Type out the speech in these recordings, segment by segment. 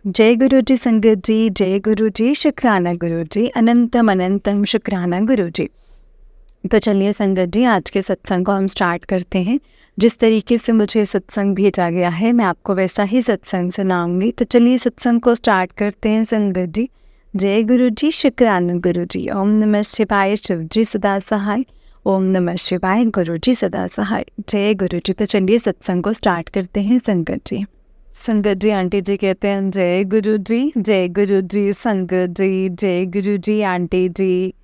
जय गुरु जी संगत जी, जय गुरु जी, शुक्राना गुरु जी, अनंतम अनंतम शुक्राना गुरु जी। तो चलिए संगत जी, आज के सत्संग को हम स्टार्ट करते हैं। जिस तरीके से मुझे सत्संग भेजा गया है मैं आपको वैसा ही सत्संग सुनाऊंगी। तो चलिए सत्संग को स्टार्ट करते हैं संगत जी। जय गुरु जी, शुक्राना गुरु जी। ओम नमः शिवाय, शिव जी सदा सहाय। ओम नमः शिवाय, गुरु जी सदा सहाय। जय गुरु जी। तो चलिए सत्संग को स्टार्ट करते हैं संगत जी। संगत जी, आंटी जी कहते हैं जय गुरु जी, जय गुरु जी संगत जी, जय गुरु जी आंटी जी।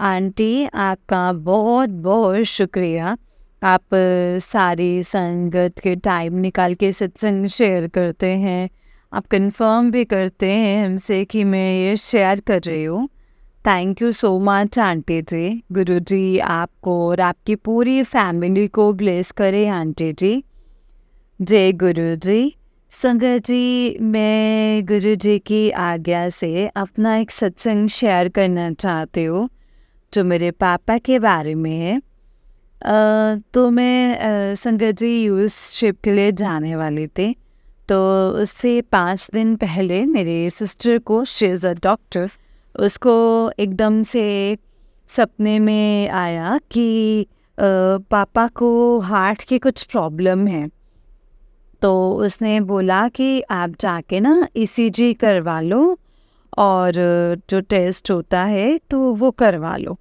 आंटी आपका बहुत बहुत शुक्रिया। आप सारी संगत के टाइम निकाल के सत्संग शेयर करते हैं। आप कंफर्म भी करते हैं हमसे कि मैं ये शेयर कर रही हूँ। Thank you so much aunty ji. Guru ji आपको और आपकी पूरी फैमिली को ब्लेस करे आंटी जी। जय गुरु जी। संगत जी, मैं गुरु जी की आज्ञा से अपना एक सत्संग शेयर करना चाहती हूँ जो मेरे पापा के बारे में है। तो मैं संगत जी यूएस ट्रिप के लिए जाने वाली थी। तो उससे 5 दिन पहले मेरे सिस्टर को, शी इज़ अ डॉक्टर, उसको एकदम से सपने में आया कि पापा को हार्ट की कुछ प्रॉब्लम है। तो उसने बोला कि आप जाके ना ईसीजी करवा लो और जो टेस्ट होता है तो वो करवा लो।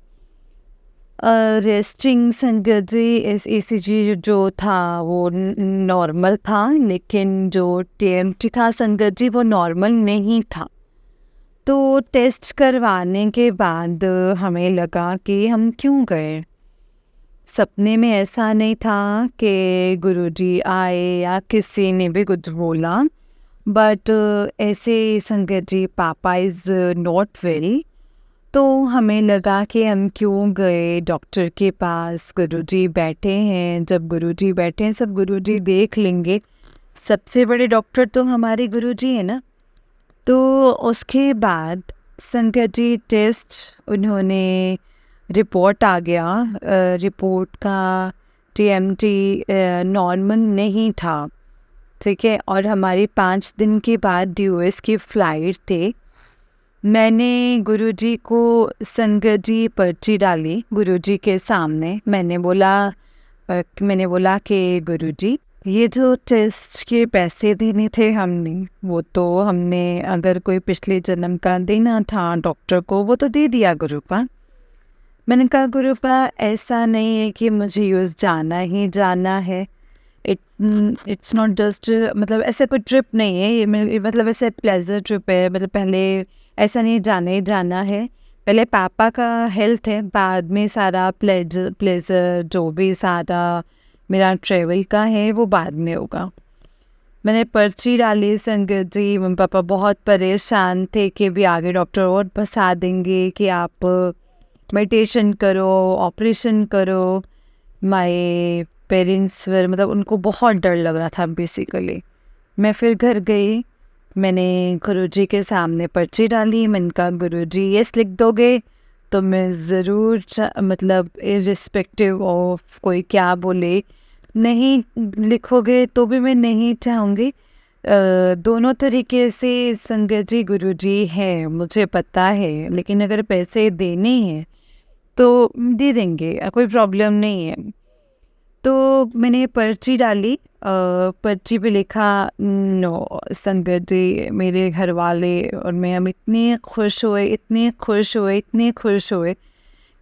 रेस्टिंग संगत जी, इस ईसीजी जो था वो नॉर्मल था, लेकिन जो टीएमटी था संगत जी वो नॉर्मल नहीं था। तो टेस्ट करवाने के बाद हमें लगा कि हम क्यों गए। सपने में ऐसा नहीं था कि गुरुजी आए या किसी ने भी कुछ बोला, बट ऐसे संगत जी पापा इज़ नॉट वेल। तो हमें लगा कि हम क्यों गए डॉक्टर के पास। गुरुजी बैठे हैं, जब गुरुजी बैठे हैं सब गुरुजी देख लेंगे। सबसे बड़े डॉक्टर तो हमारे गुरुजी है ना। तो उसके बाद संगत जी टेस्ट उन्होंने रिपोर्ट आ गया। रिपोर्ट का टीएमटी नॉर्मल नहीं था, ठीक है। और हमारी 5 दिन के बाद यूएस की फ़्लाइट थे। मैंने गुरुजी को संगत जी पर्ची डाली गुरुजी के सामने। मैंने बोला कि गुरुजी, ये जो टेस्ट के पैसे देने थे हमने, वो तो हमने अगर कोई पिछले जन्म का देना था डॉक्टर को वो तो दे दिया गुरुपा। मैंने कहा गुरुपा ऐसा नहीं है कि मुझे यूएस जाना ही जाना है। इट्स नॉट जस्ट, मतलब ऐसा कोई ट्रिप नहीं है ये, मतलब ऐसे प्लेजर ट्रिप है। मतलब पहले ऐसा नहीं जाना ही जाना है, पहले पापा का हेल्थ है, बाद में सारा प्लेजर जो भी सारा मेरा ट्रेवल का है वो बाद में होगा। मैंने पर्ची डाली संगत जी। मम्मी पापा बहुत परेशान थे कि भी आगे डॉक्टर और फंसा देंगे कि आप मेडिटेशन करो, ऑपरेशन करो। माय पेरेंट्स वर, मतलब उनको बहुत डर लग रहा था बेसिकली। मैं फिर घर गई, मैंने गुरुजी के सामने पर्ची डाली। मैंने कहा गुरुजी यस लिख दोगे तो मैं ज़रूर, मतलब इरिस्पेक्टिव ऑफ कोई क्या बोले, नहीं लिखोगे तो भी मैं नहीं चाहूँगी। दोनों तरीके से संगत जी गुरुजी है मुझे पता है, लेकिन अगर पैसे देने हैं तो दे देंगे, कोई प्रॉब्लम नहीं है। तो मैंने पर्ची डाली। पर्ची पे लिखा नो संगत जी, मेरे घर वाले और मैं हम इतने खुश हुए, इतने खुश हुए, इतने खुश हुए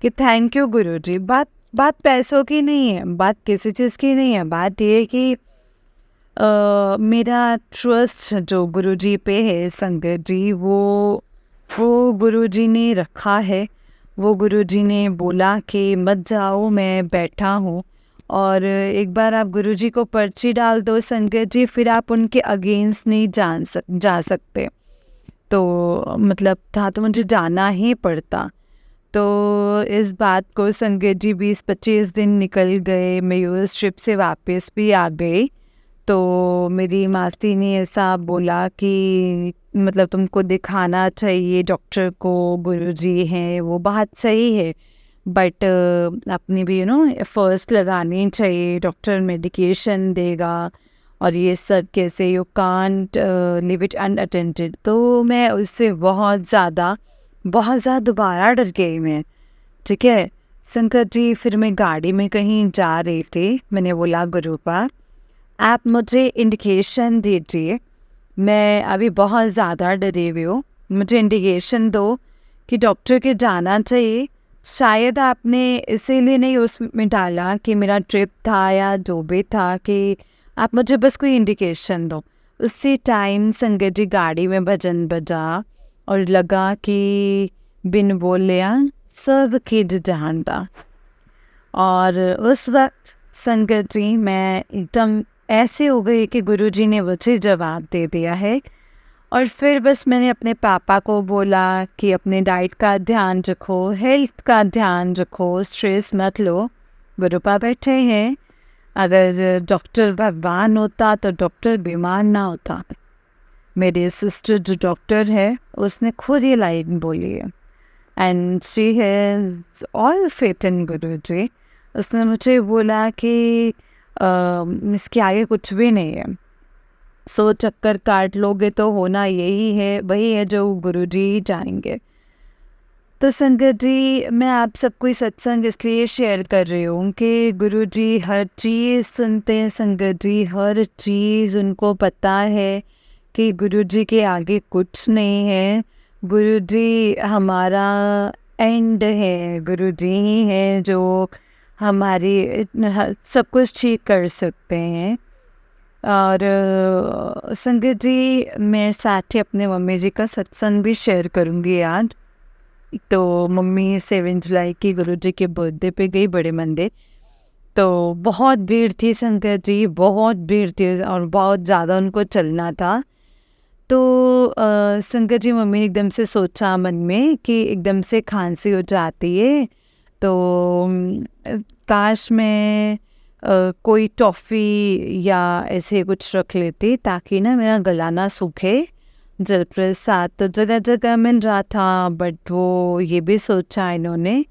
कि थैंक यू गुरुजी। बात बात पैसों की नहीं है, बात किसी चीज़ की नहीं है। बात ये है कि मेरा ट्रस्ट जो गुरुजी पे है संगत जी, वो गुरुजी ने रखा है। वो गुरुजी ने बोला कि मत जाओ, मैं बैठा हूँ। और एक बार आप गुरुजी को पर्ची डाल दो संगत जी, फिर आप उनके अगेंस्ट नहीं जा सकते। तो मतलब था तो मुझे जाना ही पड़ता। तो इस बात को संगत जी 20-25 दिन निकल गए, मैं यूएस ट्रिप से वापस भी आ गई। तो मेरी मासी ने ऐसा बोला कि मतलब तुमको दिखाना चाहिए डॉक्टर को, गुरुजी हैं, वो बात सही है, बट अपनी भी फर्स्ट लगानी चाहिए। डॉक्टर मेडिकेशन देगा और ये सब कैसे, you can't live it unattended. तो मैं उससे बहुत ज़्यादा दोबारा डर गई मैं। ठीक है संकट जी, फिर मैं गाड़ी में कहीं जा रही थी, मैंने बोला गुरुपा आप मुझे इंडिकेशन दीजिए, मैं अभी बहुत ज़्यादा डरी हुई हूँ, मुझे इंडिकेशन दो कि डॉक्टर के जाना चाहिए। शायद आपने इसीलिए नहीं उसमें डाला कि मेरा ट्रिप था या जो भी था, कि आप मुझे बस कोई इंडिकेशन दो। उसी टाइम संगत जी गाड़ी में भजन बजा और लगा कि बिन बोलिया सब किड जानता। और उस वक्त संगत जी मैं एकदम ऐसे हो गई कि गुरुजी ने मुझे जवाब दे दिया है। और फिर बस मैंने अपने पापा को बोला कि अपने डाइट का ध्यान रखो, हेल्थ का ध्यान रखो, स्ट्रेस मत लो। गुरुपा बैठे हैं, अगर डॉक्टर भगवान होता तो डॉक्टर बीमार ना होता। मेरी सिस्टर जो डॉक्टर है उसने खुद ये लाइन बोली है, and she has all faith in Guruji. उसने मुझे बोला कि इसके आगे कुछ भी नहीं है, 100 चक्कर काट लोगे तो होना यही है, वही है जो गुरुजी ही चाहेंगे। तो संगत जी मैं आप सबको सत्संग इसलिए शेयर कर रही हूँ कि गुरुजी हर चीज़ सुनते हैं। संगत जी हर चीज़ उनको पता है कि गुरुजी के आगे कुछ नहीं है। गुरुजी हमारा एंड है, गुरुजी ही है जो हमारी सब कुछ ठीक कर सकते हैं। और संगत जी मैं साथ ही अपने मम्मी जी का सत्संग भी शेयर करूँगी आज। तो मम्मी 7 जुलाई की गुरुजी के बर्थडे पे गई बड़े मंदिर, तो बहुत भीड़ थी संगत जी, बहुत भीड़ थी और बहुत ज़्यादा उनको चलना था। तो संगत जी मम्मी ने एकदम से सोचा मन में कि एकदम से खांसी हो जाती है, तो काश मैं कोई टॉफ़ी या ऐसे कुछ रख लेती ताकि ना मेरा गला ना सूखे। जल प्रसाद तो जगह जगह मिल रहा था, बट वो ये भी सोचा इन्होंने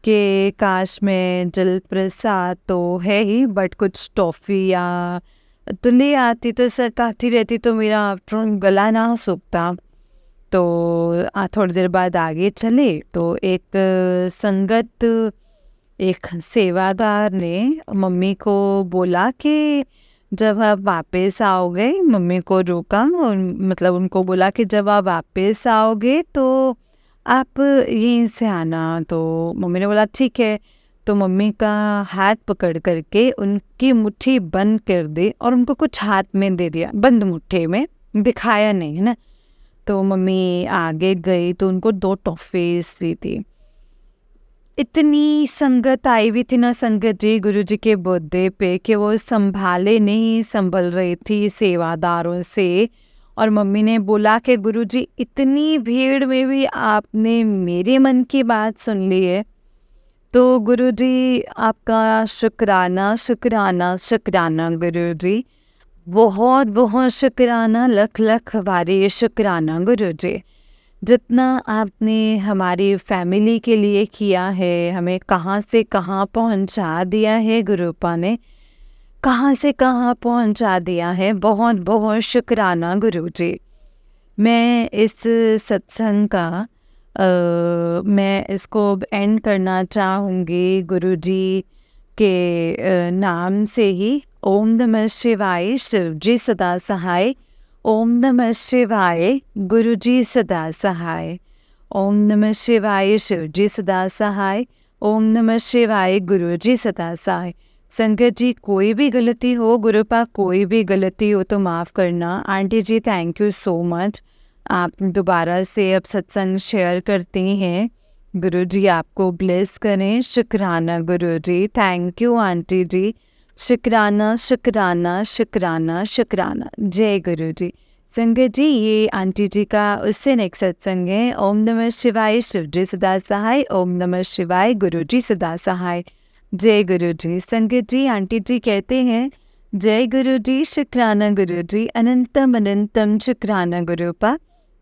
कि काश मैं जल प्रसाद तो है ही, बट कुछ टॉफ़ी या तो ले आती तो सर खाती रहती तो मेरा गला ना सूखता। तो थोड़ी देर बाद आगे चले तो एक संगत, एक सेवादार ने मम्मी को बोला कि जब आप वापस आओगे, मम्मी को रोका और मतलब उनको बोला कि जब आप वापस आओगे तो आप यहीं से आना। तो मम्मी ने बोला ठीक है। तो मम्मी का हाथ पकड़ करके उनकी मुट्ठी बंद कर दी और उनको कुछ हाथ में दे दिया, बंद मुट्ठी में, दिखाया नहीं है ना। तो मम्मी आगे गई तो उनको 2 टॉफ़ीज़ दी थी। इतनी संगत आई हुई थी ना संगत जी गुरुजी के बर्थडे पे कि वो संभाले नहीं संभल रही थी सेवादारों से। और मम्मी ने बोला कि गुरुजी इतनी भीड़ में भी आपने मेरे मन की बात सुन ली है, तो गुरुजी आपका शुक्राना शुक्राना शुक्राना गुरुजी, बहुत बहुत शुक्राना, लख लख बारी शुक्राना गुरुजी। जितना आपने हमारी फैमिली के लिए किया है, हमें कहाँ से कहाँ पहुँचा दिया है, गुरुपा ने कहाँ से कहाँ पहुँचा दिया है, बहुत बहुत शुक्राना गुरुजी। मैं इस सत्संग का मैं इसको एंड करना चाहूँगी गुरुजी के नाम से ही। ओम नमः शिवाय, शिव जी सदा सहाय। ओम नमः शिवाय, गुरुजी सदा सहाय। ओम नमः शिवाय, शिव जी सदा सहाय। ओम नमः शिवाय, गुरुजी सदा सहाय। संगत जी कोई भी गलती हो, गुरुपा कोई भी गलती हो तो माफ़ करना। Aunty ji thank you so much, आप दोबारा से अब सत्संग शेयर करती हैं। गुरुजी आपको ब्लेस करें। शुक्राना गुरुजी, थैंक यू आंटी जी, शुक्राना शुक्राना शुक्राना शुक्राना। जय गुरुजी। संगत जी ये आंटी जी का उससे नेक्स्ट सत्संग है। ओम नमः शिवाय, शिव जी सदा सहाय। ओम नमः शिवाय, गुरुजी सदा सहाय। जय गुरुजी। संगत जी आंटी जी कहते हैं जय गुरुजी, शुक्राना गुरुजी, अनंतम अनंतम शुक्राना गुरुपा,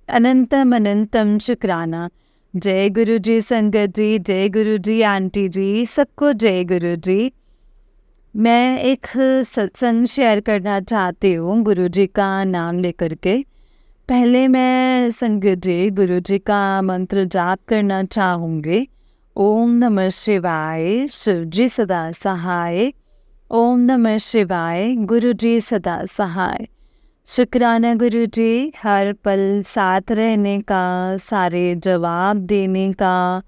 अनंतम अनंतम शुक्राना। जय गुरुजी संगत जी, जय गुरुजी आंटी जी, सबको जय गुरुजी। मैं एक सत्संग शेयर करना चाहती हूँ गुरुजी का नाम लेकर के। पहले मैं संगत जी गुरुजी का मंत्र जाप करना चाहूँगी। ओम नमः शिवाय, शिव जी सदा सहाय। ओम नमः शिवाय, गुरुजी सदा सहाय। शुक्राना गुरुजी, हर पल साथ रहने का, सारे जवाब देने का,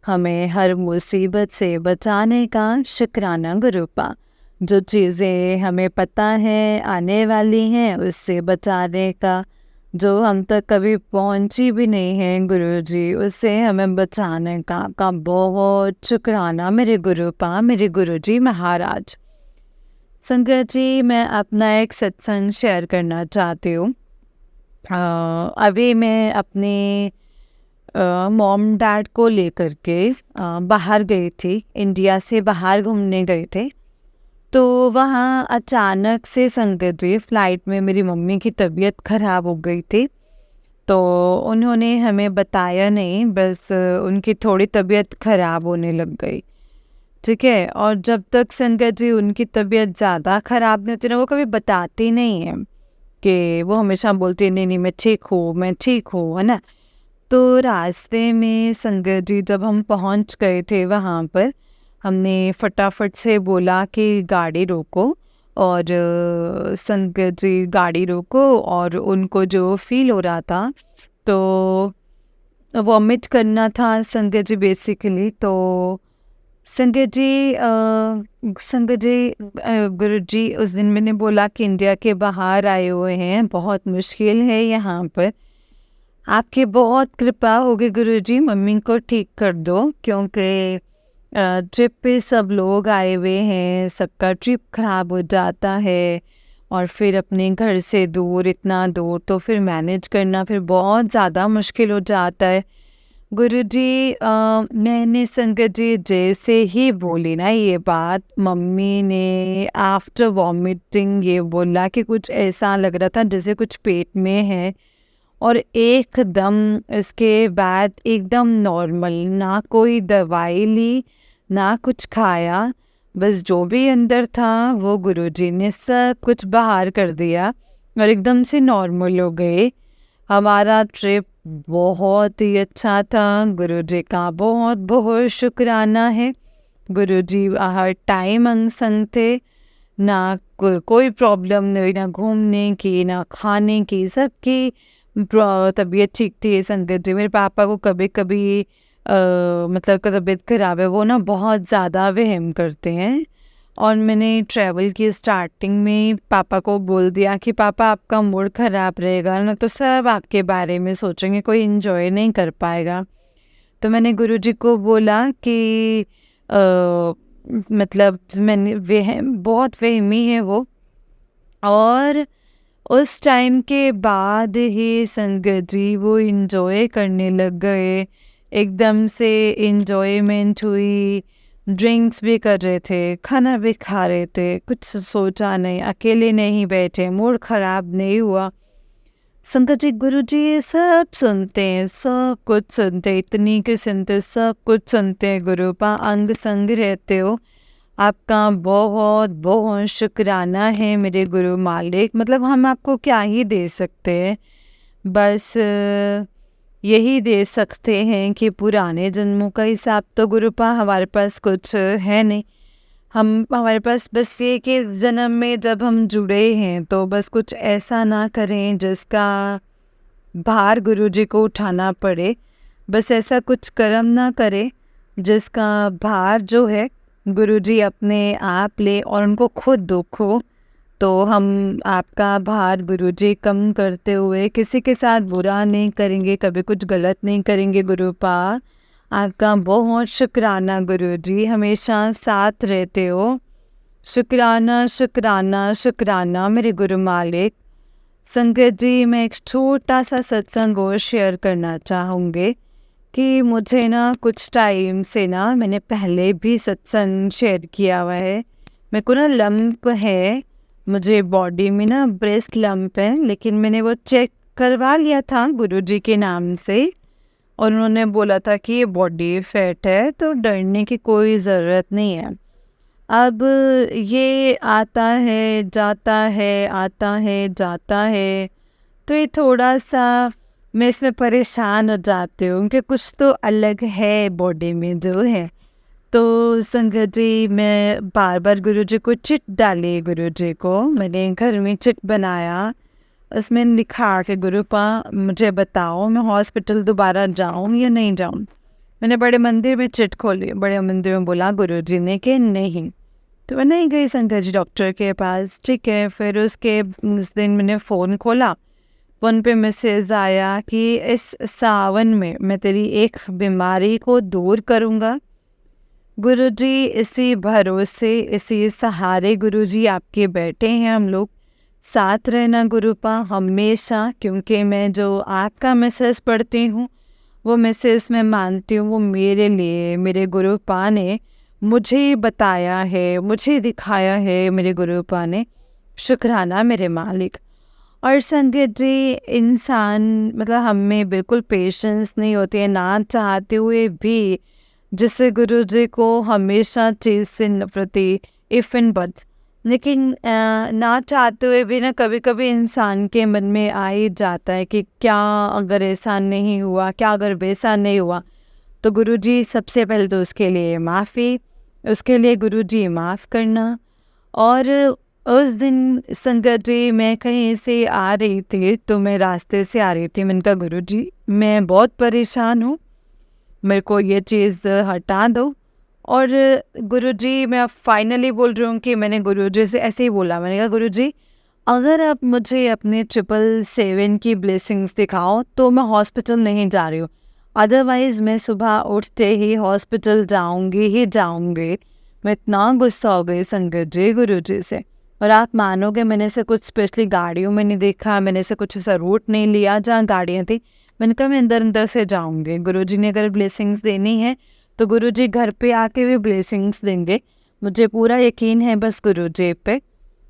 हमें हर मुसीबत से बचाने का। शुक्राना गुरुपा, जो चीज़ें हमें पता है आने वाली हैं उससे बचाने का, जो हम तक कभी पहुंची भी नहीं है गुरुजी उससे हमें बचाने का बहुत शुक्राना मेरे गुरुपा, मेरे गुरुजी महाराज। संगत जी, मैं अपना एक सत्संग शेयर करना चाहती हूँ। अभी मैं अपने मॉम डैड को लेकर के बाहर गई थी, इंडिया से बाहर घूमने गए थे। तो वहाँ अचानक से संगत जी फ़्लाइट में मेरी मम्मी की तबीयत ख़राब हो गई थी। तो उन्होंने हमें बताया नहीं, बस उनकी थोड़ी तबीयत ख़राब होने लग गई, ठीक है। और जब तक संगत जी उनकी तबीयत ज़्यादा ख़राब नहीं होती ना, वो कभी बताती नहीं है कि वो हमेशा बोलती है नहीं नहीं मैं ठीक हूँ, मैं ठीक हूँ, है ना। तो रास्ते में संगत जी जब हम पहुँच गए थे वहाँ पर, हमने फटाफट से बोला कि गाड़ी रोको। और संगत जी गाड़ी रोको और उनको जो फील हो रहा था तो वॉमिट करना था संगत जी बेसिकली। तो संगत जी गुरु जी उस दिन मैंने बोला कि इंडिया के बाहर आए हुए हैं, बहुत मुश्किल है यहाँ पर, आपकी बहुत कृपा होगी गुरुजी, मम्मी को ठीक कर दो, क्योंकि ट्रिप पे सब लोग आए हुए हैं, सबका ट्रिप खराब हो जाता है। और फिर अपने घर से दूर, इतना दूर, तो फिर मैनेज करना फिर बहुत ज़्यादा मुश्किल हो जाता है। गुरुजी मैंने संगत जी जैसे ही बोली ना ये बात, मम्मी ने आफ्टर वॉमिटिंग ये बोला कि कुछ ऐसा लग रहा था जैसे कुछ पेट में है। और एकदम इसके बाद एकदम नॉर्मल, ना कोई दवाई ली ना कुछ खाया, बस जो भी अंदर था वो गुरुजी ने सब कुछ बाहर कर दिया और एकदम से नॉर्मल हो गए। हमारा ट्रिप बहुत ही अच्छा था, गुरुजी का बहुत बहुत शुक्राना है। गुरुजी हर टाइम अंग संग थे, ना कोई प्रॉब्लम नहीं, ना घूमने की ना खाने की, सबकी तबीयत ठीक थी। संगत जी मेरे पापा को कभी कभी मतलब तबीयत खराब है, वो ना बहुत ज़्यादा वहम करते हैं। और मैंने ट्रैवल की स्टार्टिंग में पापा को बोल दिया कि पापा आपका मूड ख़राब रहेगा ना तो सब आपके बारे में सोचेंगे, कोई इन्जॉय नहीं कर पाएगा। तो मैंने गुरुजी को बोला कि मतलब मैंने वहम, बहुत वहमी है वो। और उस टाइम के बाद ही संगत जी वो इन्जॉय करने लग गए, एकदम से इन्जॉयमेंट हुई, ड्रिंक्स भी कर रहे थे, खाना भी खा रहे थे, कुछ सोचा नहीं, अकेले नहीं बैठे, मूड ख़राब नहीं हुआ। संगत जी गुरु जी ये सब सुनते हैं, सब कुछ सुनते हैं, इतनी के सुनते, सब कुछ सुनते हैं। गुरुपा अंग संग रहते हो, आपका बहुत बहुत शुक्राना है मेरे गुरु मालिक। मतलब हम आपको क्या ही दे सकते हैं, बस यही दे सकते हैं कि पुराने जन्मों का हिसाब तो गुरुपा हमारे पास कुछ है नहीं। हमारे पास बस ये कि जन्म में जब हम जुड़े हैं तो बस कुछ ऐसा ना करें जिसका भार गुरुजी को उठाना पड़े, बस ऐसा कुछ कर्म ना करें जिसका भार जो है गुरुजी अपने आप ले और उनको खुद दुख हो। तो हम आपका भार गुरुजी कम करते हुए किसी के साथ बुरा नहीं करेंगे, कभी कुछ गलत नहीं करेंगे। गुरुपा आपका बहुत शुक्राना गुरुजी, हमेशा साथ रहते हो। शुक्राना शुक्राना शुक्राना मेरे गुरु मालिक। संगत जी मैं एक छोटा सा सत्संग और शेयर करना चाहूँगी कि मुझे ना कुछ टाइम से ना, मैंने पहले भी सत्संग शेयर किया हुआ है, मेरे को ना लंप है, मुझे बॉडी में ना ब्रेस्ट लंप है, लेकिन मैंने वो चेक करवा लिया था गुरुजी के नाम से और उन्होंने बोला था कि ये बॉडी फैट है तो डरने की कोई ज़रूरत नहीं है। अब ये आता है जाता है, आता है जाता है, तो ये थोड़ा-सा मैं इसमें परेशान हो जाती हूँ कि कुछ तो अलग है बॉडी में जो है। तो संगत जी, मैं बार-बार गुरुजी को चिट डाली, गुरुजी को मैंने घर में चिट बनाया, उसमें लिखा कि गुरुपा मुझे बताओ मैं हॉस्पिटल दोबारा जाऊँ या नहीं जाऊँ? मैंने बड़े मंदिर में चिट खोली, बड़े मंदिर में बोला गुरुजी ने कि नहीं। तो मैं नहीं गई शंकर जी डॉक्टर के पास, ठीक है। फिर उसके उस दिन मैंने फ़ोन खोला, फ़ोन पे मैसेज आया कि इस सावन में मैं तेरी एक बीमारी को दूर करूँगा। गुरुजी इसी भरोसे, इसी सहारे गुरुजी आपके बैठे हैं हम लोग। साथ रहना गुरुपा हमेशा, क्योंकि मैं जो आपका मैसेज पढ़ती हूँ, वो मैसेज मैं मानती हूँ वो मेरे लिए मेरे गुरुपा ने मुझे बताया है, मुझे दिखाया है मेरे गुरुपा ने। शुक्राना मेरे मालिक। और संगत जी, इंसान मतलब हम में बिल्कुल पेशेंस नहीं होती है, ना चाहते हुए भी, जिससे गुरु जी को हमेशा चीज़ से नफरती इफ़ एंड बट्स। लेकिन ना चाहते हुए भी ना कभी कभी इंसान के मन में आ ही जाता है कि क्या अगर ऐसा नहीं हुआ, क्या अगर वैसा नहीं हुआ। तो गुरुजी सबसे पहले तो उसके लिए माफ़ी, उसके लिए गुरुजी माफ़ करना। और उस दिन संगत जी, मैं कहीं से आ रही थी, तो मैं रास्ते से आ रही थी, मैंने कहा गुरुजी मैं बहुत परेशान हूँ, मेरे को ये चीज़ हटा दो। और गुरुजी, मैं अब फाइनली बोल रही हूँ कि मैंने गुरुजी से ऐसे ही बोला, मैंने कहा गुरुजी अगर आप मुझे अपने 777 की ब्लेसिंग्स दिखाओ तो मैं हॉस्पिटल नहीं जा रही हूँ, अदरवाइज़ मैं सुबह उठते ही हॉस्पिटल जाऊँगी ही जाऊँगी। मैं इतना गुस्सा हो गई संगत जी गुरुजी से। और आप मानोगे, मैंने ऐसे कुछ स्पेशली गाड़ियों में नहीं देखा, मैंने ऐसे कुछ ऐसा रूट नहीं लिया जहाँ गाड़ियाँ थी। मैंने कहा मैं अंदर अंदर से जाऊँगी, गुरुजी ने अगर ब्लेसिंग्स देनी है तो गुरुजी घर पे आके भी ब्लेसिंग्स देंगे, मुझे पूरा यकीन है बस गुरुजी पे।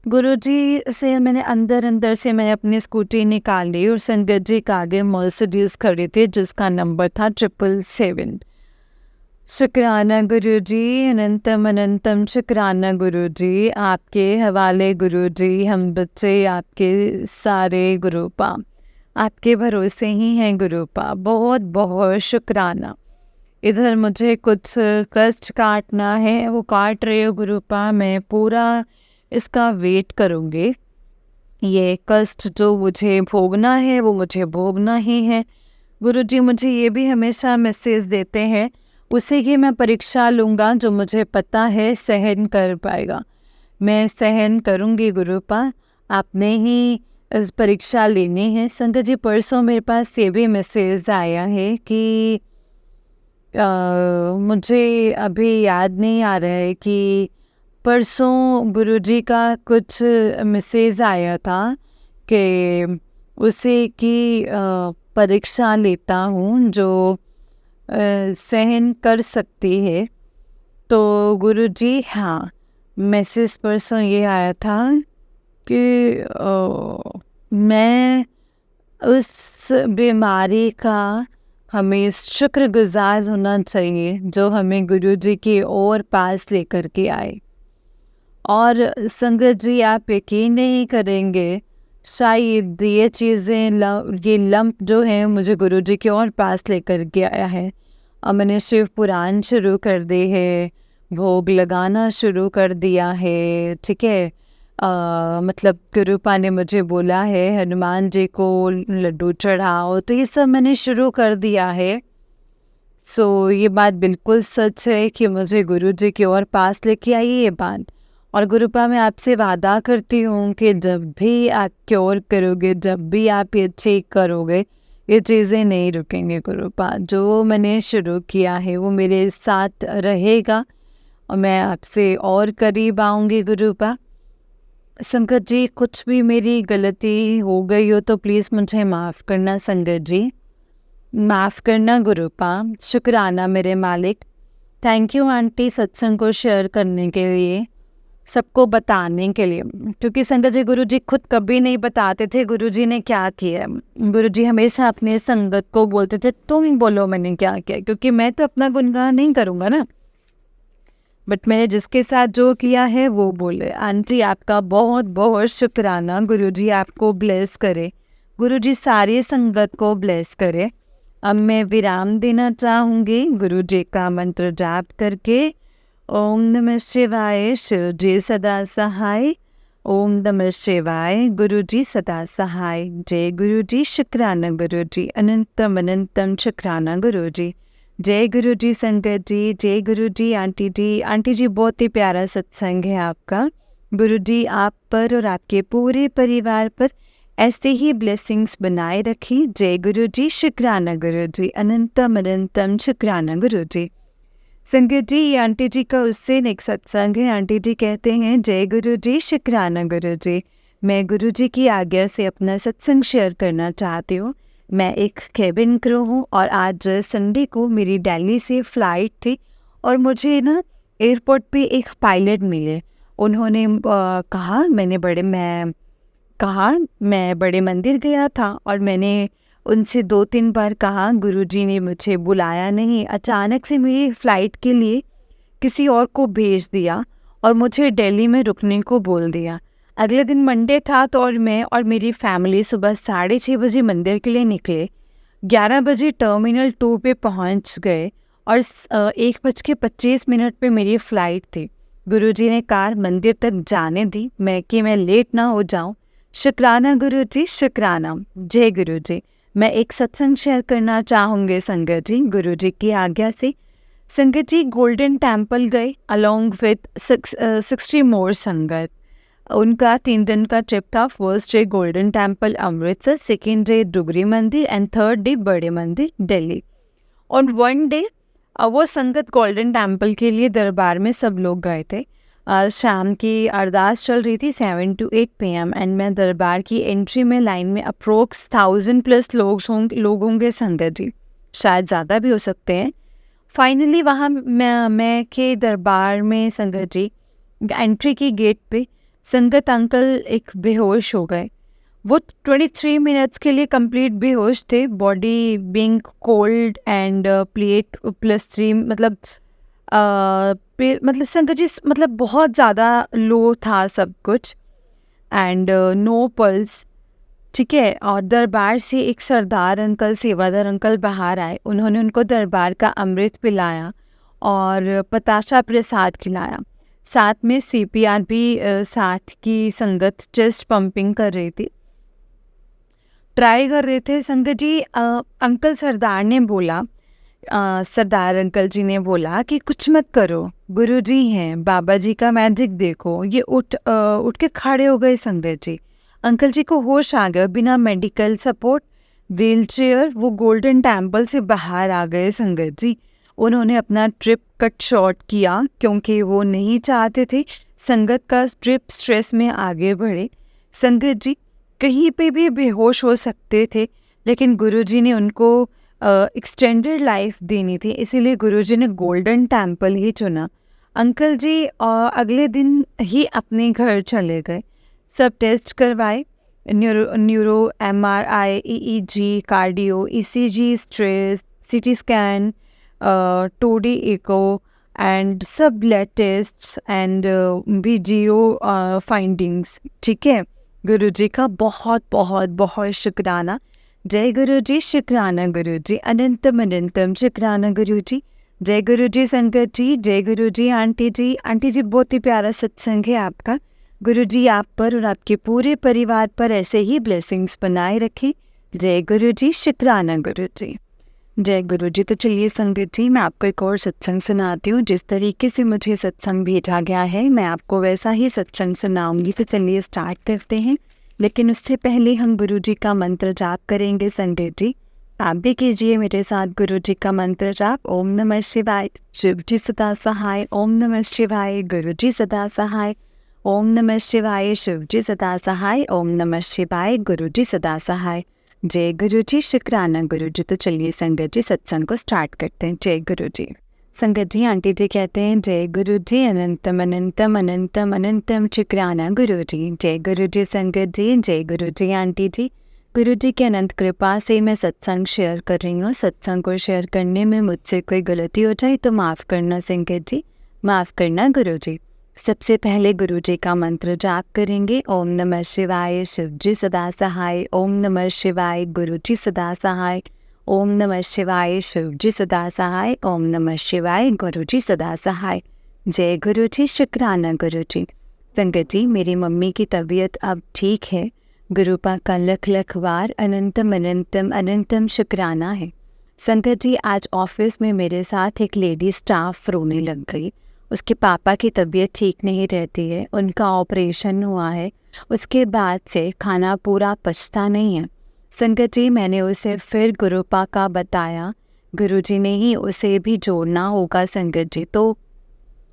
गुरुजी से मैंने अंदर अंदर से मैंने अपनी स्कूटी निकाली और संगत जी के आगे मर्सिडीज़ खड़ी थी जिसका नंबर था 777। शुक्राना गुरुजी, अनंतम अनंतम शुक्राना गुरुजी, आपके हवाले गुरुजी, हम बच्चे आपके सारे गुरुपा, आपके भरोसे ही हैं गुरुपा, बहुत बहुत शुक्राना। इधर मुझे कुछ कष्ट काटना है, वो काट रहे हो गुरुपा, मैं पूरा इसका वेट करूँगी। ये कष्ट जो मुझे भोगना है वो मुझे भोगना ही है। गुरुजी मुझे ये भी हमेशा मैसेज देते हैं, उसी की मैं परीक्षा लूँगा जो मुझे पता है सहन कर पाएगा। मैं सहन करूँगी गुरुपा, आपने ही इस परीक्षा लेनी है। संगत जी, परसों मेरे पास ये भी मैसेज आया है कि मुझे अभी याद नहीं आ रहा है कि परसों गुरुजी का कुछ मैसेज आया था कि उसे की परीक्षा लेता हूँ जो सहन कर सकती है। तो गुरुजी, हाँ, मैसेज परसों ये आया था कि मैं उस बीमारी का हमें शुक्रगुजार होना चाहिए जो हमें गुरुजी की ओर पास लेकर के आए। और संगत जी, आप यकीन नहीं करेंगे, शायद ये चीज़ें ये लम्प जो है मुझे गुरुजी की ओर पास लेकर के आया है। और मैंने शिव पुराण शुरू कर दी है, भोग लगाना शुरू कर दिया है, ठीक है। मतलब गुरुपा ने मुझे बोला है हनुमान जी को लड्डू चढ़ाओ, तो ये सब मैंने शुरू कर दिया है। सो ये बात बिल्कुल सच है कि मुझे गुरुजी की ओर पास लेके आई ये बात। और गुरुपा, मैं आपसे वादा करती हूँ कि जब भी आप क्योर करोगे, जब भी आप ये ठीक करोगे, ये चीज़ें नहीं रुकेंगे गुरुपा। जो मैंने शुरू किया है वो मेरे साथ रहेगा और मैं आपसे और करीब आऊँगी गुरुपा। संगत जी, कुछ भी मेरी गलती हो गई हो तो प्लीज़ मुझे माफ़ करना संगत जी, माफ़ करना गुरुपा। शुक्राना मेरे मालिक। थैंक यू आंटी, सत्संग को शेयर करने के लिए, सबको बताने के लिए, क्योंकि संगत जी गुरुजी खुद कभी नहीं बताते थे गुरुजी ने क्या किया। गुरुजी हमेशा अपने संगत को बोलते थे तुम बोलो मैंने क्या किया, क्योंकि मैं तो अपना गुनगान नहीं करूँगा ना, बट मैंने जिसके साथ जो किया है वो बोले आंटी आपका बहुत बहुत शुक्राना, गुरुजी आपको ब्लेस करे, गुरुजी सारी संगत को ब्लेस करे। अब मैं विराम देना चाहूँगी गुरुजी का मंत्र जाप करके। ओम नमः शिवाय, शिव जी सदा सहाय। ओम नमः शिवाय, गुरुजी सदा सहाय। जय गुरुजी, शुक्राना गुरुजी, अनंतम अनंतम शुक्राना गुरुजी। जय गुरुजी संगत जी, जय गुरुजी आंटी जी। आंटी जी बहुत ही प्यारा सत्संग है आपका। गुरुजी आप पर और आपके पूरे परिवार पर ऐसे ही ब्लेसिंग्स बनाए रखें। जय गुरुजी, शुक्राना गुरुजी, अनंतम अनंतम शुक्राना गुरुजी। संगत जी ये आंटी जी का उससे नेक्स्ट सत्संग है। आंटी जी कहते हैं जय गुरुजी, शुक्राना गुरुजी। मैं गुरुजी की आज्ञा से अपना सत्संग शेयर करना चाहती हूँ। मैं एक केबिन क्रू हूँ और आज संडे को मेरी दिल्ली से फ़्लाइट थी और मुझे ना एयरपोर्ट पे एक पायलट मिले। उन्होंने कहा मैं बड़े मंदिर गया था और मैंने उनसे 2-3 बार कहा गुरुजी ने मुझे बुलाया नहीं, अचानक से मेरी फ़्लाइट के लिए किसी और को भेज दिया और मुझे दिल्ली में रुकने को बोल दिया। अगले दिन मंडे था तो और मैं और मेरी फैमिली सुबह 6:30 बजे मंदिर के लिए निकले। 11 बजे टर्मिनल 2 पे पहुंच गए और 1:25 पे मेरी फ़्लाइट थी। गुरुजी ने कार मंदिर तक जाने दी मैं लेट ना हो जाऊं। शुक्राना गुरुजी, शुक्राना। जय गुरुजी। मैं एक सत्संग शेयर करना चाहूँगी संगत जी, गुरुजी की आज्ञा से। संगत जी गोल्डन टेम्पल गए अलॉन्ग विथ 60 मोर संगत। उनका 3 दिन का ट्रिप था। First day golden temple Amritsar, second day Dugri मंदिर एंड थर्ड डे बड़े मंदिर दिल्ली। ऑन वन डे वो संगत गोल्डन टेम्पल के लिए दरबार में सब लोग गए थे। शाम की अरदास चल रही थी 7 to 8 PM एंड मैं दरबार की एंट्री में लाइन में अप्रोक्स 1000+ लोग होंगे संगत जी, शायद ज़्यादा भी हो सकते हैं। फाइनली वहाँ मैं के दरबार में संगत जी एंट्री की गेट पे संगत अंकल एक बेहोश हो गए। वो 23 मिनट्स के लिए कंप्लीट बेहोश थे, body being cold end plate +3 मतलब संगत जी मतलब बहुत ज़्यादा लो था सब कुछ एंड नो पल्स। ठीक है। और दरबार से एक सरदार अंकल, सेवादार अंकल बाहर आए। उन्होंने उनको दरबार का अमृत पिलाया और पताशा प्रसाद खिलाया। साथ में CPR भी साथ की संगत चेस्ट पंपिंग कर रही थी, ट्राई कर रहे थे संगत जी। अंकल सरदार अंकल जी ने बोला कि कुछ मत करो, गुरुजी हैं, बाबा जी का मैजिक देखो। ये उठ के खड़े हो गए संगत जी। अंकल जी को होश आ गया। बिना मेडिकल सपोर्ट, व्हीलचेयर वो गोल्डन टेम्पल से बाहर आ गए संगत जी। उन्होंने अपना ट्रिप कट शॉर्ट किया क्योंकि वो नहीं चाहते थे संगत का ट्रिप स्ट्रेस में आगे बढ़े। संगत जी कहीं पे भी बेहोश हो सकते थे, लेकिन गुरुजी ने उनको एक्सटेंडेड लाइफ देनी थी, इसीलिए गुरुजी ने गोल्डन टेम्पल ही चुना। अंकल जी अगले दिन ही अपने घर चले गए। सब टेस्ट करवाए, neuro MRI EEG cardio ECG stress CT scan 2D echo and सब ब्लड टेस्ट एंड भी 0 फाइंडिंग्स। ठीक है। गुरुजी का बहुत बहुत बहुत शुक्राना। जय गुरुजी, शुक्राना गुरुजी, अनंतम अनंतम शुक्राना गुरुजी। जय गुरुजी संगत जी, जय गुरुजी आंटी जी। आंटी जी बहुत ही प्यारा सत्संग है आपका। गुरुजी आप पर और आपके पूरे परिवार पर ऐसे ही ब्लेसिंग्स बनाए रखें। जय गुरुजी, शुक्राना गुरुजी। जय गुरुजी। तो चलिए संगत जी मैं आपको एक और सत्संग सुनाती हूँ। जिस तरीके से मुझे सत्संग भेजा गया है मैं आपको वैसा ही सत्संग सुनाऊंगी। तो चलिए स्टार्ट करते हैं, लेकिन उससे पहले हम गुरुजी का मंत्र जाप करेंगे संगत जी। आप भी कीजिए मेरे साथ गुरुजी का मंत्र जाप। ओम नमः शिवाय, शिव जी सदा सहाय। ओम नमः शिवाय, गुरुजी सदा सहाय। ओम नमः शिवाय, शिव जी सदा सहाय। ओम नमः शिवाय, गुरुजी सदा सहाय। जय गुरुजी, शुक्राना गुरुजी। तो चलिए संगत जी सत्संग को स्टार्ट करते हैं। जय गुरुजी। संगत जी आंटी जी कहते हैं जय गुरुजी, अनंतम अनंतम अनंतम अनंतम शुक्राना गुरुजी। जय गुरुजी संगत जी, जय गुरुजी आंटी जी। गुरुजी की अनंत कृपा से मैं सत्संग शेयर कर रही हूँ। सत्संग को शेयर करने में मुझसे कोई गलती हो जाए तो माफ़ करना संगत जी। माफ़ करना गुरुजी। सबसे पहले गुरुजी का मंत्र जाप करेंगे। ओम नमः शिवाय, शिवजी सदा सहाय। ओम नमः शिवाय, गुरुजी सदा सहाय। ओम नमः शिवाय, शिवजी सदा सहाय। ओम नमः शिवाय, गुरुजी सदा सहाय। जय गुरुजी, शुक्राना गुरुजी। संगत जी, मेरी मम्मी की तबीयत अब ठीक है। गुरुपा का लख लख वार अनंतम अनंतम अनंतम शुक्राना है। संगत जी, आज ऑफिस में मेरे साथ एक लेडी स्टाफ रोने लग गई। उसके पापा की तबीयत ठीक नहीं रहती है, उनका ऑपरेशन हुआ है। उसके बाद से खाना पूरा पचता नहीं है। संगत जी, मैंने उसे फिर गुरुपा का बताया। गुरुजी ने ही उसे भी जोड़ना होगा संगत जी। तो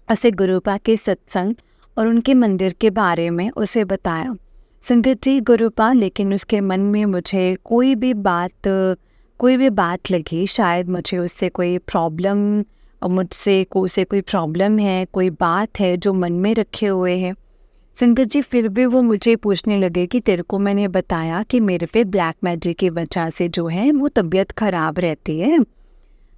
उसे गुरुपा के सत्संग और उनके मंदिर के बारे में उसे बताया। संगत जी, गुरुपा लेकिन उसके मन में मुझे कोई भी बात लगी, शायद मुझे उससे कोई प्रॉब्लम मुझसे को उसे कोई प्रॉब्लम है, कोई बात है जो मन में रखे हुए है। संगत जी, फिर भी वो मुझे पूछने लगे कि तेरे को मैंने बताया कि मेरे पे ब्लैक मैजिक की वजह से जो है वो तबीयत ख़राब रहती है।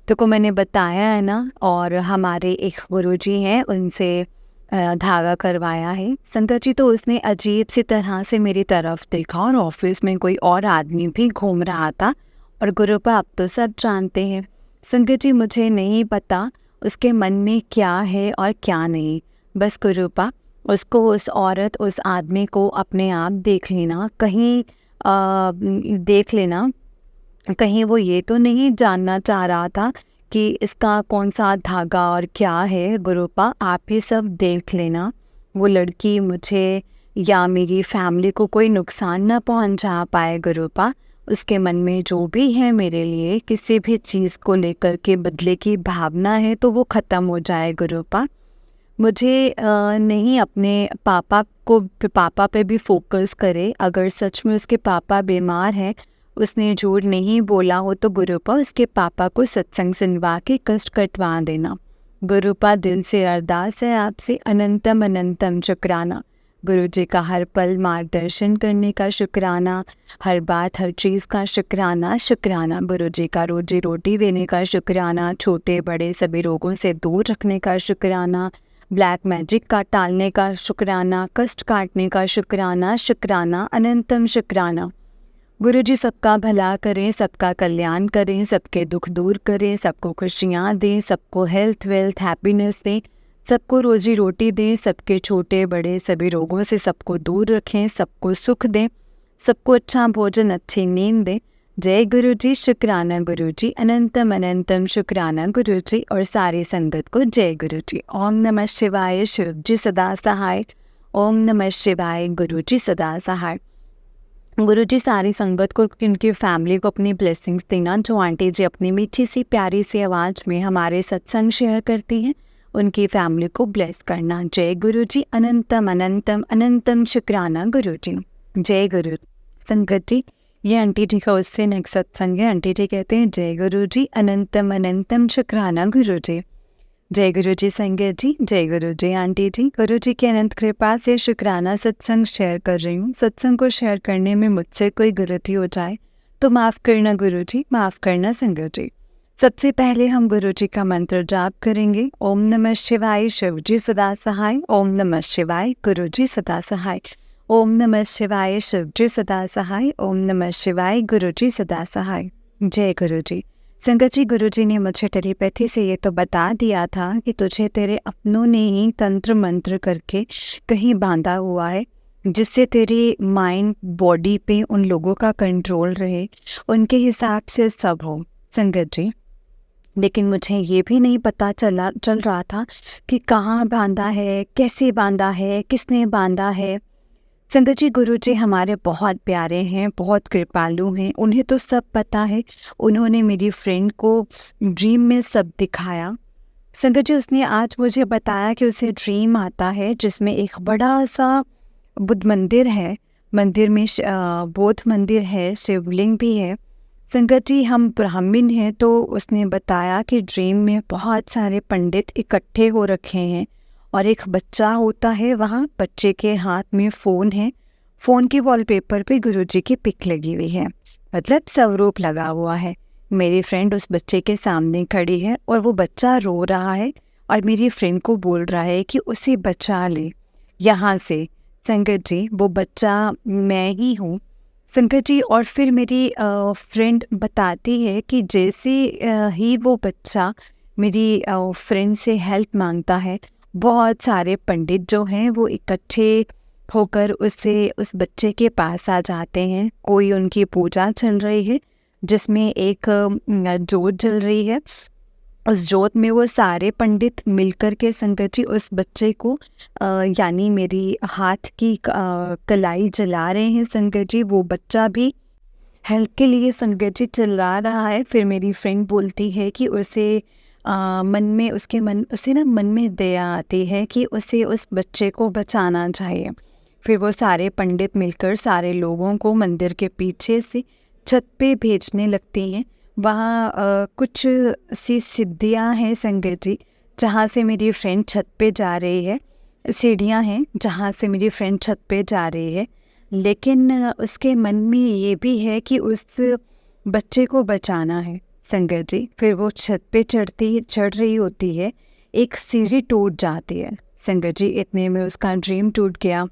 तो को मैंने बताया है ना। और हमारे एक गुरुजी हैं, उनसे धागा करवाया है। संगत जी, तो उसने अजीब सी तरह से मेरी तरफ देखा और ऑफिस में कोई और आदमी भी घूम रहा था। और गुरुपा अब तो सब जानते हैं। संगत जी, मुझे नहीं पता उसके मन में क्या है और क्या नहीं। बस गुरुपा, उसको, उस औरत, उस आदमी को अपने आप देख लेना, देख लेना। कहीं वो ये तो नहीं जानना चाह रहा था कि इसका कौन सा धागा और क्या है। गुरुपा, आप ही सब देख लेना। वो लड़की मुझे या मेरी फैमिली को कोई नुकसान न पहुंचा पाए गुरुपा। उसके मन में जो भी है मेरे लिए, किसी भी चीज़ को लेकर के बदले की भावना है तो वो ख़त्म हो जाए गुरुपा। मुझे नहीं अपने पापा पे भी फोकस करे। अगर सच में उसके पापा बीमार हैं, उसने झूठ नहीं बोला हो, तो गुरुपा उसके पापा को सत्संग सुनवा के कष्ट कटवा देना। गुरुपा, दिल से अरदास है आपसे, अनंतम अनंतम शुक्राना। गुरुजी का हर पल मार्गदर्शन करने का शुक्राना, हर बात हर चीज़ का शुक्राना शुक्राना। गुरुजी का रोजी रोटी देने का शुक्राना, छोटे बड़े सभी रोगों से दूर रखने का शुक्राना, ब्लैक मैजिक का टालने का शुक्राना, कष्ट काटने का शुक्राना शुक्राना अनंतम शुक्राना। गुरुजी सबका भला करें, सबका कल्याण करें, सबके दुख दूर करें, सबको खुशियाँ दें, सबको हेल्थ वेल्थ हैप्पीनेस दें, सबको रोजी रोटी दें, सबके छोटे बड़े सभी रोगों से सबको दूर रखें, सबको सुख दें, सबको अच्छा भोजन, अच्छी नींद दें। जय गुरुजी, शुक्राना गुरुजी, अनंतम अनंतम शुक्राना गुरुजी। और सारी संगत को जय गुरुजी। ओम नमः शिवाय, शिवजी सदा सहाय। ओम नमः शिवाय, गुरुजी सदा सहाय। गुरुजी सारी संगत को, इनकी फैमिली को अपनी ब्लेसिंग्स देना। जो आंटी जी अपनी मीठी सी प्यारी सी आवाज़ में हमारे सत्संग शेयर करती हैं, उनकी फैमिली को ब्लेस करना। जय गुरुजी, अनंतम अनंतम अनंतम शुक्राना गुरुजी। जय गुरु। संगत जी, ये आंटी जी का उससे नेक्स्ट सत्संग है। आंटी जी कहते हैं, जय गुरुजी, अनंतम अनंतम शुक्राना गुरुजी। जय गुरुजी संगत जी, जय गुरुजी आंटी जी। गुरुजी की अनंत कृपा से शुक्राना सत्संग शेयर कर रही हूँ। सत्संग को शेयर करने में मुझसे कोई गलती हो जाए तो माफ़ करना गुरुजी, माफ़ करना संगत जी। सबसे पहले हम गुरुजी का मंत्र जाप करेंगे। ओम नमः शिवाय, शिवजी सदा सहाय। ओम नमः शिवाय, गुरुजी सदा सहाय। ओम नमः शिवाय, शिवजी सदा सहाय। ओम नमः शिवाय, गुरुजी सदा सहाय। जय गुरुजी। संगत जी, गुरुजी ने मुझे टेलीपैथी से ये तो बता दिया था कि तुझे तेरे अपनों ने ही तंत्र मंत्र करके कहीं बांधा हुआ है, जिससे तेरी माइंड बॉडी पे उन लोगों का कंट्रोल रहे, उनके हिसाब से सब हो। संगत जी, लेकिन मुझे ये भी नहीं पता चल रहा था कि कहाँ बांधा है, कैसे बांधा है, किसने बांधा है। संगत जी, गुरुजी हमारे बहुत प्यारे हैं, बहुत कृपालु हैं, उन्हें तो सब पता है। उन्होंने मेरी फ्रेंड को ड्रीम में सब दिखाया। संगत जी, उसने आज मुझे बताया कि उसे ड्रीम आता है जिसमें एक बड़ा सा बुद्ध मंदिर है। मंदिर में बौद्ध मंदिर है, शिवलिंग भी है। संगत जी, हम ब्राह्मण हैं, तो उसने बताया कि ड्रीम में बहुत सारे पंडित इकट्ठे हो रखे हैं और एक बच्चा होता है वहाँ। बच्चे के हाथ में फ़ोन है, फ़ोन की वॉलपेपर पे गुरुजी की पिक लगी हुई है, मतलब स्वरूप लगा हुआ है। मेरी फ्रेंड उस बच्चे के सामने खड़ी है और वो बच्चा रो रहा है और मेरी फ्रेंड को बोल रहा है कि उसे बचा ले यहाँ से। संगत जी, वो बच्चा मैं ही हूँ। संगत जी, और फिर मेरी फ्रेंड बताती है कि जैसे ही वो बच्चा मेरी फ्रेंड से हेल्प मांगता है, बहुत सारे पंडित जो हैं वो इकट्ठे होकर उस बच्चे के पास आ जाते हैं। कोई उनकी पूजा चल रही है जिसमें एक जोत जल रही है। उस जोत में वो सारे पंडित मिलकर के संगत जी उस बच्चे को यानी मेरी हाथ की कलाई जला रहे हैं। संगत जी, वो बच्चा भी हेल्प के लिए संगत जी चिल्ला रहा है। फिर मेरी फ्रेंड बोलती है कि उसे उसे ना मन में दया आती है कि उसे उस बच्चे को बचाना चाहिए। फिर वो सारे पंडित मिलकर सारे लोगों को मंदिर के पीछे से छत पे भेजने लगती हैं। वहाँ कुछ सी सीढ़ियाँ हैं संगत जी, जहाँ से मेरी फ्रेंड छत पे जा रही है। सीढ़ियाँ हैं जहाँ से मेरी फ्रेंड छत पे जा रही है, लेकिन उसके मन में ये भी है कि उस बच्चे को बचाना है। संगत जी, फिर वो छत पे चढ़ रही होती है, एक सीढ़ी टूट जाती है। संगत जी, इतने में उसका ड्रीम टूट गया।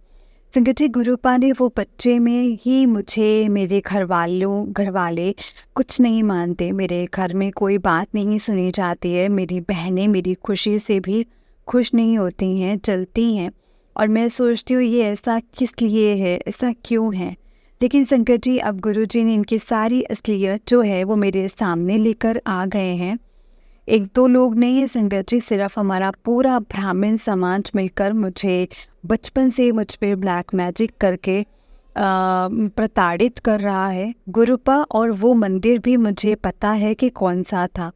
संगत जी, गुरुपा ने वो बच्चे में ही मुझे, मेरे घर वाले कुछ नहीं मानते। मेरे घर में कोई बात नहीं सुनी जाती है। मेरी बहनें मेरी खुशी से भी खुश नहीं होती हैं, चलती हैं। और मैं सोचती हूँ ये ऐसा किस लिए है, ऐसा क्यों है। लेकिन संगत जी, अब गुरुजी ने इनकी सारी असलियत जो है वो मेरे सामने लेकर आ गए हैं। एक दो लोग नहीं है संगत जी, सिर्फ हमारा पूरा ब्राह्मण समाज मिलकर मुझे बचपन से मुझ पे ब्लैक मैजिक करके प्रताड़ित कर रहा है गुरुपा। और वो मंदिर भी मुझे पता है कि कौन सा था।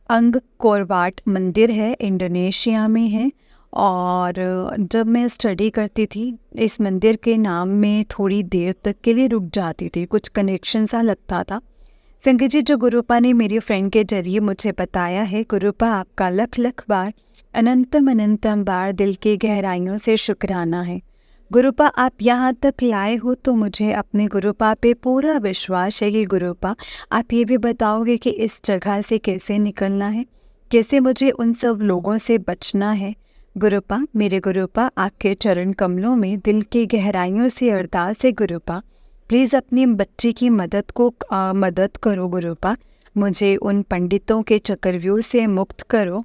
अंगकोरवाट मंदिर है, इंडोनेशिया में है। और जब मैं स्टडी करती थी इस मंदिर के नाम में थोड़ी देर तक के लिए रुक जाती थी, कुछ कनेक्शन सा लगता था। संगत जी, जो गुरुपा ने मेरी फ्रेंड के जरिए मुझे बताया है, गुरुपा आपका लख लख बार, अनंतम अनंतम बार दिल की गहराइयों से शुक्राना है। गुरुपा, आप यहाँ तक लाए हो तो मुझे अपने गुरुपा पे पूरा विश्वास है कि गुरुपा आप ये भी बताओगे कि इस जगह से कैसे निकलना है, कैसे मुझे उन सब लोगों से बचना है। गुरुपा, मेरे गुरुपा, आपके चरण कमलों में दिल की गहराइयों से अरदास है गुरुपा, प्लीज़ अपनी बच्ची की मदद करो गुरुपा, मुझे उन पंडितों के चक्रव्यूह से मुक्त करो।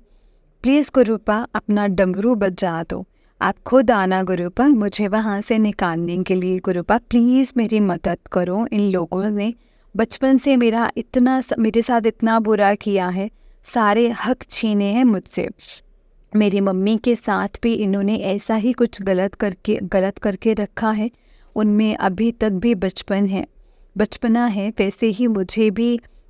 प्लीज़ गुरुपा, अपना डमरू बजा दो। आप खुद आना गुरुपा मुझे वहाँ से निकालने के लिए। गुरुपा, प्लीज़ मेरी मदद करो। इन लोगों ने बचपन से मेरे साथ इतना बुरा किया है, सारे हक छीने हैं मुझसे। मेरी मम्मी के साथ भी इन्होंने ऐसा ही कुछ गलत करके रखा है। उनमें अभी तक भी बचपना है, वैसे ही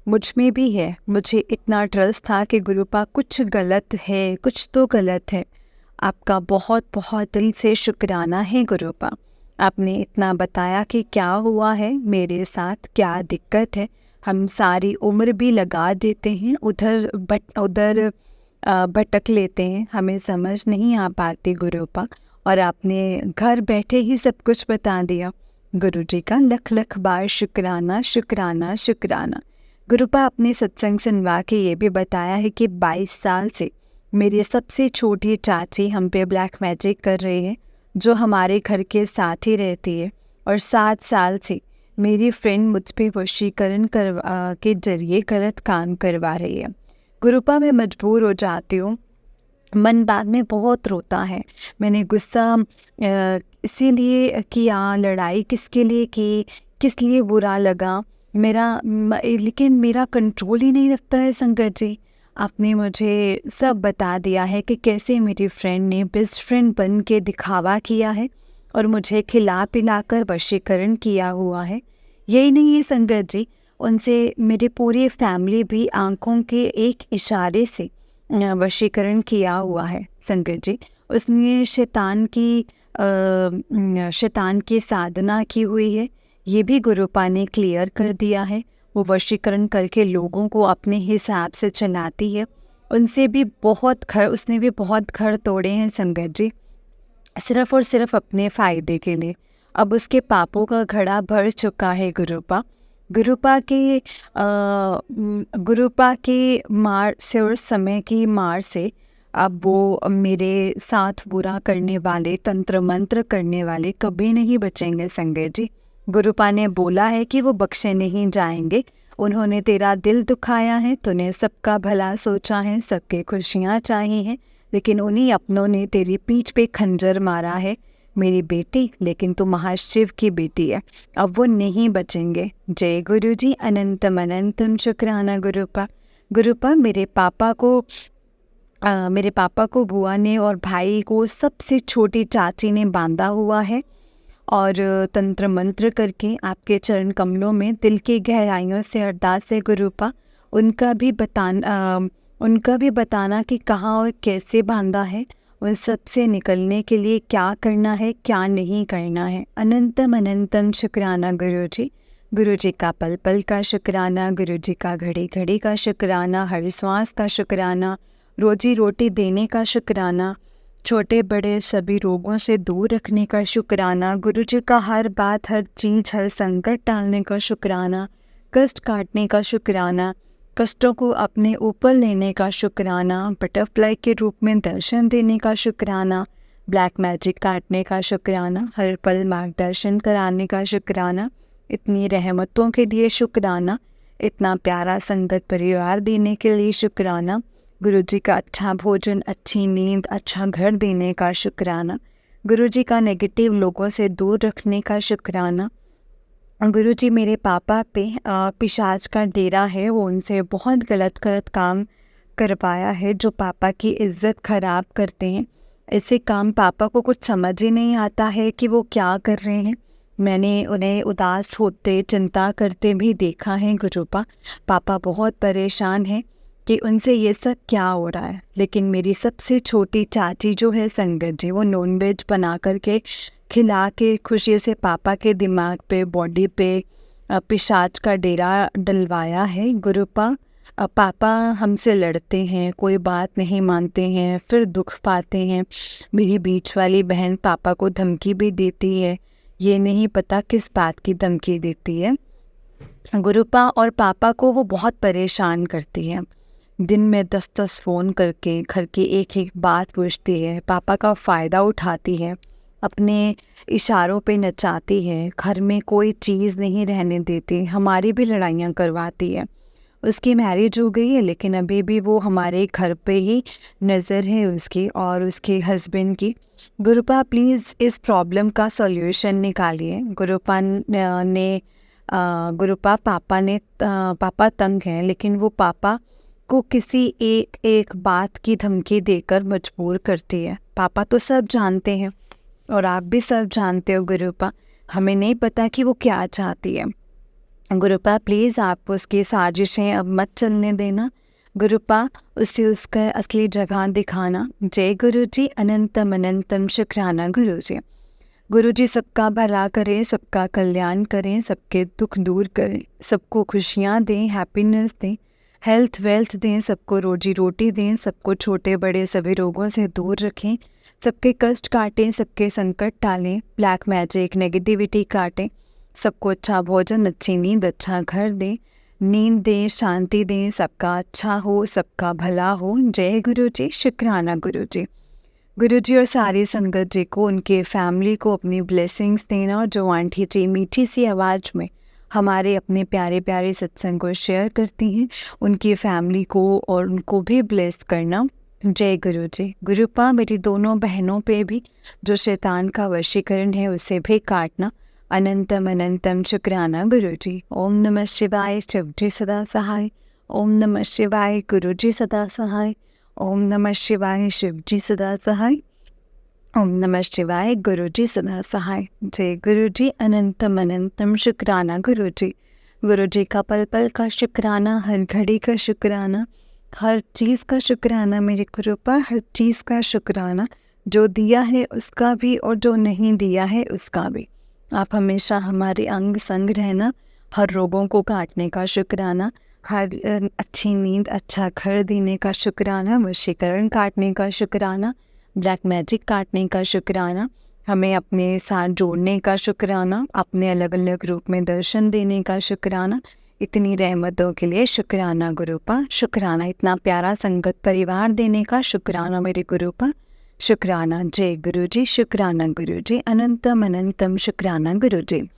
मुझ में भी है। मुझे इतना ट्रस्ट था कि गुरुपा कुछ गलत है, कुछ तो गलत है। आपका बहुत बहुत दिल से शुक्राना है गुरुपा, आपने इतना बताया कि क्या हुआ है मेरे साथ, क्या दिक्कत है। हम सारी उम्र भी लगा देते हैं, उधर भटक लेते हैं, हमें समझ नहीं आ पाती गुरुपा, और आपने घर बैठे ही सब कुछ बता दिया। गुरुजी का लख लख बार शुक्राना शुक्राना शुक्राना। गुरुपा, अपने सत्संग सुनवा के ये भी बताया है कि 22 साल से मेरी सबसे छोटी चाची हम पे ब्लैक मैजिक कर रही है, जो हमारे घर के साथ ही रहती है। और 7 साल से मेरी फ्रेंड मुझ पे वशीकरण के जरिए गलत काम करवा रही है। गुरुपा, मैं मजबूर हो जाती हूँ, मन बाद में बहुत रोता है। मैंने गुस्सा इसीलिए किया, लड़ाई किसके लिए की, किस लिए बुरा लगा लेकिन मेरा कंट्रोल ही नहीं रखता है। संगत जी, आपने मुझे सब बता दिया है कि कैसे मेरी फ्रेंड ने बेस्ट फ्रेंड बन के दिखावा किया है और मुझे खिला पिलाकर वशीकरण किया हुआ है। यही नहीं है संगत जी, उनसे मेरी पूरी फैमिली भी आंखों के एक इशारे से वशीकरण किया हुआ है। संगत जी, उसने शैतान की साधना की हुई है, ये भी गुरुपा ने क्लियर कर दिया है। वो वशीकरण करके लोगों को अपने हिसाब से चलाती है। उसने भी बहुत घर तोड़े हैं संगत जी, सिर्फ और सिर्फ अपने फ़ायदे के लिए। अब उसके पापों का घड़ा भर चुका है गुरुपा। गुरुपा के गुरुपा के मार से और समय की मार से अब वो मेरे साथ बुरा करने वाले, तंत्र मंत्र करने वाले कभी नहीं बचेंगे संजय जी। गुरुपा ने बोला है कि वो बख्शे नहीं जाएंगे। उन्होंने तेरा दिल दुखाया है, तूने सबका भला सोचा है, सबके खुशियाँ चाही हैं, लेकिन उन्हीं अपनों ने तेरी पीठ पे खंजर मारा है। मेरी बेटी, लेकिन तू महाशिव की बेटी है, अब वो नहीं बचेंगे। जय गुरु जी, अनंतम अनंतम शुक्राना गुरुपा। गुरुपा, मेरे पापा को बुआ ने और भाई को सबसे छोटी चाची ने बांधा हुआ है और तंत्र मंत्र करके आपके चरण कमलों में दिल की गहराइयों से अरदास है गुरुपा। उनका भी बताना कि कहाँ और कैसे बांधा है, उन सब से निकलने के लिए क्या करना है, क्या नहीं करना है। अनंतम अनंतम शुक्राना गुरुजी। गुरुजी का पल पल का शुक्राना, गुरुजी का घड़ी घड़ी का शुक्राना, हर श्वास का शुक्राना, रोजी रोटी देने का शुक्राना, छोटे बड़े सभी रोगों से दूर रखने का शुक्राना, गुरुजी का हर बात, हर चीज़, हर संकट टालने का शुक्राना, कष्ट काटने का शुक्राना, कष्टों को अपने ऊपर लेने का शुक्राना, बटरफ्लाई के रूप में दर्शन देने का शुक्राना, ब्लैक मैजिक काटने का शुक्राना, हर पल मार्गदर्शन कराने का शुक्राना, इतनी रहमतों के लिए शुक्राना, इतना प्यारा संगत परिवार देने के लिए शुक्राना, गुरुजी का अच्छा भोजन, अच्छी नींद, अच्छा घर देने का शुक्राना, गुरुजी का नेगेटिव लोगों से दूर रखने का शुक्राना। गुरुजी मेरे पापा पे पिशाच का डेरा है, वो उनसे बहुत गलत गलत काम करवाया है जो पापा की इज्जत खराब करते हैं। ऐसे काम पापा को कुछ समझ ही नहीं आता है कि वो क्या कर रहे हैं। मैंने उन्हें उदास होते, चिंता करते भी देखा है गुरुपा। पापा बहुत परेशान हैं कि उनसे ये सब क्या हो रहा है। लेकिन मेरी सबसे छोटी चाची जो है संगत जी, वो नॉनवेज बना करके खिला के खुशी से पापा के दिमाग पे, बॉडी पे पिशाच का डेरा डलवाया है गुरुपा। पापा हमसे लड़ते हैं, कोई बात नहीं मानते हैं, फिर दुख पाते हैं। मेरी बीच वाली बहन पापा को धमकी भी देती है, ये नहीं पता किस बात की धमकी देती है। गुरुपा और पापा को वो बहुत परेशान करती है। दिन में 10-10 फ़ोन करके घर की एक एक बात पूछती है, पापा का फ़ायदा उठाती है, अपने इशारों पे नचाती है, घर में कोई चीज़ नहीं रहने देती, हमारी भी लड़ाइयाँ करवाती है। उसकी मैरिज हो गई है लेकिन अभी भी वो हमारे घर पे ही नज़र है उसकी और उसके हस्बैंड की। गुरुपा प्लीज़ इस प्रॉब्लम का सॉल्यूशन निकालिए। गुरुपा पापा तंग हैं, लेकिन वो पापा को किसी एक एक बात की धमकी देकर मजबूर करती है। पापा तो सब जानते हैं और आप भी सब जानते हो गुरुपा, हमें नहीं पता कि वो क्या चाहती है। गुरुपा प्लीज़ आप उसकी साजिशें अब मत चलने देना। गुरुपा उसे उसका असली जगह दिखाना। जय गुरु जी, अनंतम अनंतम शुक्राना गुरु जी। गुरु जी सबका भला करें, सबका कल्याण करें, सबके दुख दूर करें, सबको खुशियाँ दें, हैप्पीनेस दें, हेल्थ वेल्थ दें, सबको रोजी रोटी दें, सबको छोटे बड़े सभी रोगों से दूर रखें, सबके कष्ट काटें, सबके संकट टालें, ब्लैक मैजिक नेगेटिविटी काटें, सबको अच्छा भोजन, अच्छी नींद, अच्छा घर दें, नींद दें, शांति दें, सबका अच्छा हो, सबका भला हो। जय गुरु जी, शुक्राना गुरु जी। गुरु जी और सारी संगत जी को, उनके फैमिली को अपनी ब्लेसिंग्स देना। और जो आंटी जी मीठी सी आवाज़ में हमारे अपने प्यारे प्यारे सत्संग को शेयर करती हैं, उनकी फैमिली को और उनको भी ब्लेस करना। जय गुरु जी। गुरुपा मेरी दोनों बहनों पे भी जो शैतान का वशीकरण है उसे भी काटना। अनंतम अनंतम शुक्राना गुरु जी। ओम नमः शिवाय, शिव जी सदा सहाय। ओम नमः शिवाय, गुरु जी सदा सहाय। ओम नमः शिवाय, शिव जी सदा सहाय। ओम नमः शिवाय, गुरु जी सदा सहाय। जय गुरु जी, अनंतम अनंतम शुक्राना गुरु जी। गुरु जी का पल पल का शुक्राना, हर घड़ी का शुक्राना, हर चीज़ का शुक्राना मेरे गुरुपा, हर चीज़ का शुक्राना, जो दिया है उसका भी और जो नहीं दिया है उसका भी। आप हमेशा हमारे अंग संग रहना। हर रोगों को काटने का शुक्राना, हर अच्छी नींद, अच्छा घर देने का शुक्राना, वशीकरण काटने का शुक्राना, ब्लैक मैजिक काटने का शुक्राना, हमें अपने साथ जोड़ने का शुक्राना, अपने अलग अलग रूप में दर्शन देने का शुक्राना, इतनी रहमतों के लिए शुक्राना गुरुपा, शुक्राना इतना प्यारा संगत परिवार देने का शुक्राना मेरे गुरुपा, शुक्राना जय गुरु जी, शुक्राना गुरु जी, अनंतम अनंतम शुक्राना गुरु जी।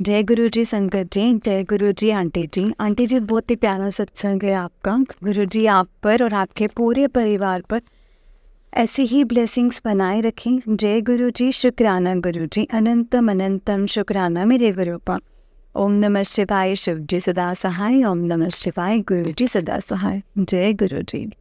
जय गुरु जी संगत जी, जय गुरु जी आंटी जी। आंटी जी बहुत ही प्यारा सत्संग है आपका। गुरु जी आप पर और आपके पूरे परिवार पर ऐसे ही ब्लेसिंग्स बनाए रखें। जय गुरु जी, शुक्राना गुरु जी, अनंतम अनंतम शुक्राना मेरे गुरुपा। ओम नमः शिवाय, शिव जी सदा सहाय। ओम नमः शिवाय, गुरु जी सदा सहाय। जय गुरु जी।